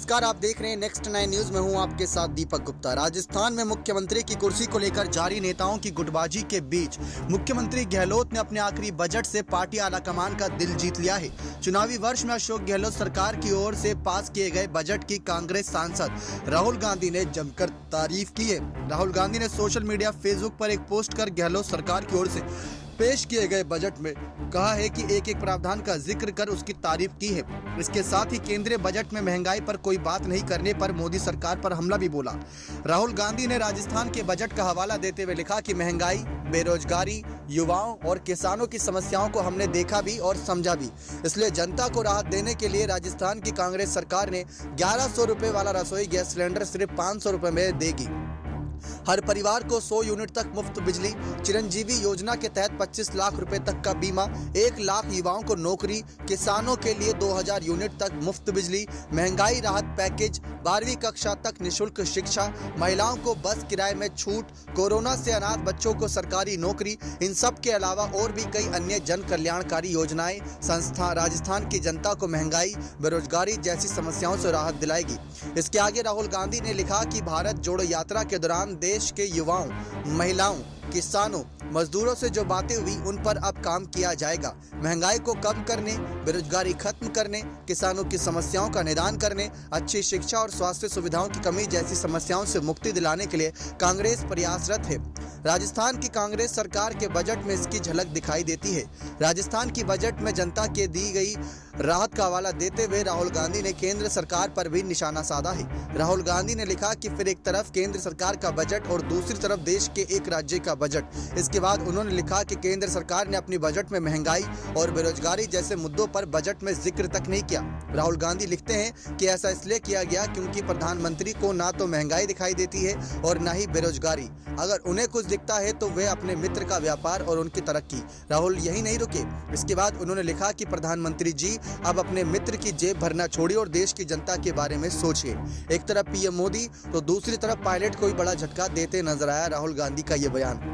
नमस्कार, आप देख रहे हैं नेक्स्ट 9 न्यूज में हूं आपके साथ दीपक गुप्ता। राजस्थान में मुख्यमंत्री की कुर्सी को लेकर जारी नेताओं की गुटबाजी के बीच मुख्यमंत्री गहलोत ने अपने आखिरी बजट से पार्टी आलाकमान का दिल जीत लिया है। चुनावी वर्ष में अशोक गहलोत सरकार की ओर से पास किए गए बजट की कांग्रेस सांसद राहुल गांधी ने जमकर तारीफ की है। राहुल गांधी ने सोशल मीडिया फेसबुक पर एक पोस्ट कर गहलोत सरकार की ओर से पेश किए गए बजट में कहा है कि एक एक प्रावधान का जिक्र कर उसकी तारीफ की है। इसके साथ ही केंद्रीय बजट में महंगाई पर कोई बात नहीं करने पर मोदी सरकार पर हमला भी बोला। राहुल गांधी ने राजस्थान के बजट का हवाला देते हुए लिखा कि महंगाई, बेरोजगारी, युवाओं और किसानों की समस्याओं को हमने देखा भी और समझा भी, इसलिए जनता को राहत देने के लिए राजस्थान की कांग्रेस सरकार ने 1100 रुपए वाला रसोई गैस सिलेंडर सिर्फ 500 रुपए में देगी। हर परिवार को 100 यूनिट तक मुफ्त बिजली, चिरंजीवी योजना के तहत 25 लाख रुपए तक का बीमा, 1 लाख युवाओं को नौकरी, किसानों के लिए 2000 यूनिट तक मुफ्त बिजली, महंगाई राहत पैकेज, 12वीं कक्षा तक निशुल्क शिक्षा, महिलाओं को बस किराए में छूट, कोरोना से अनाथ बच्चों को सरकारी नौकरी। इन सब के अलावा और भी कई अन्य जन कल्याणकारी योजनाएं संस्था राजस्थान की जनता को महंगाई, बेरोजगारी जैसी समस्याओं से राहत दिलाएगी। इसके आगे राहुल गांधी ने लिखा कि भारत जोड़ो यात्रा के दौरान देश के युवाओं, महिलाओं, किसानों, मजदूरों से जो बातें हुई उन पर अब काम किया जाएगा। महंगाई को कम करने, बेरोजगारी खत्म करने, किसानों की समस्याओं का निदान करने, अच्छी शिक्षा और स्वास्थ्य सुविधाओं की कमी जैसी समस्याओं से मुक्ति दिलाने के लिए कांग्रेस प्रयासरत है। राजस्थान की कांग्रेस सरकार के बजट में इसकी झलक दिखाई देती है। राजस्थान की बजट में जनता के दी गई राहत का हवाला देते हुए राहुल गांधी ने केंद्र सरकार पर भी निशाना साधा है। राहुल गांधी ने लिखा कि फिर एक तरफ केंद्र सरकार का बजट और दूसरी तरफ देश के एक राज्य का बजट। इसके बाद उन्होंने लिखा कि केंद्र सरकार ने अपनी बजट में महंगाई और बेरोजगारी जैसे मुद्दों पर बजट में जिक्र तक नहीं किया। राहुल गांधी लिखते हैं कि ऐसा इसलिए किया गया क्योंकि प्रधानमंत्री को ना तो महंगाई दिखाई देती है और ना ही बेरोजगारी। अगर उन्हें कुछ दिखता है तो वे अपने मित्र का व्यापार और उनकी तरक्की। राहुल यही नहीं रुके। इसके बाद उन्होंने लिखा कि प्रधानमंत्री जी अब अपने मित्र की जेब भरना छोड़िए और देश की जनता के बारे में सोचिए। एक तरफ पीएम मोदी तो दूसरी तरफ पायलट को भी बड़ा झटका देते नजर आया राहुल गांधी का ये बयान,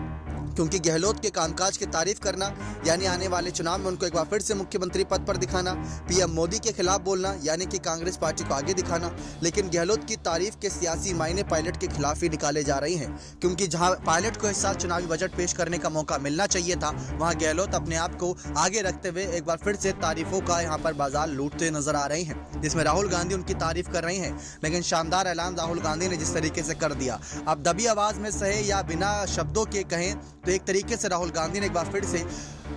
क्योंकि गहलोत के कामकाज की तारीफ करना यानी आने वाले चुनाव में उनको एक बार फिर से मुख्यमंत्री पद पर दिखाना, पीएम मोदी के खिलाफ बोलना यानी कि कांग्रेस पार्टी को आगे दिखाना। लेकिन गहलोत की तारीफ के सियासी मायने पायलट के खिलाफ ही निकाले जा रहे हैं, क्योंकि जहां पायलट को इस साल चुनावी बजट पेश करने का मौका मिलना चाहिए था, वहां गहलोत अपने आप को आगे रखते हुए एक बार फिर से तारीफों का यहाँ पर बाजार लूटते नजर आ रहे हैं, जिसमें राहुल गांधी उनकी तारीफ कर रहे हैं। लेकिन शानदार ऐलान राहुल गांधी ने जिस तरीके से कर दिया, अब दबी आवाज में सहे या बिना शब्दों के कहें तो एक तरीके से राहुल गांधी ने एक बार फिर से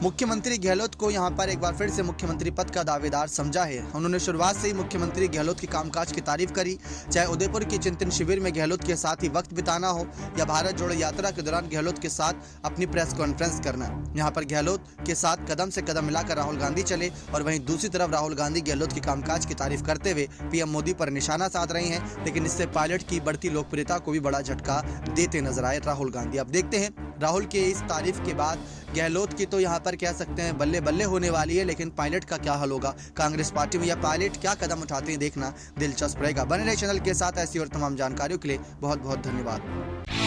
मुख्यमंत्री गहलोत को यहां पर एक बार फिर से मुख्यमंत्री पद का दावेदार समझा है। उन्होंने शुरुआत से ही मुख्यमंत्री गहलोत की कामकाज की तारीफ करी, चाहे उदयपुर की चिंतन शिविर में गहलोत के साथ ही वक्त बिताना हो या भारत जोड़ो यात्रा के दौरान गहलोत के साथ अपनी प्रेस कॉन्फ्रेंस करना। यहां पर गहलोत के साथ कदम से कदम मिलाकर राहुल गांधी चले और वहीं दूसरी तरफ राहुल गांधी गहलोत की कामकाज की तारीफ करते हुए पीएम मोदी पर निशाना साध रहे हैं। लेकिन इससे पायलट की बढ़ती लोकप्रियता को भी बड़ा झटका देते नजर आए राहुल गांधी। अब देखते हैं राहुल के इस तारीफ के बाद गहलोत की तो यहाँ पर कह सकते हैं बल्ले बल्ले होने वाली है, लेकिन पायलट का क्या हाल होगा कांग्रेस पार्टी में, या पायलट क्या कदम उठाते हैं देखना दिलचस्प रहेगा। बने रहे चैनल के साथ, ऐसी और तमाम जानकारियों के लिए बहुत बहुत धन्यवाद।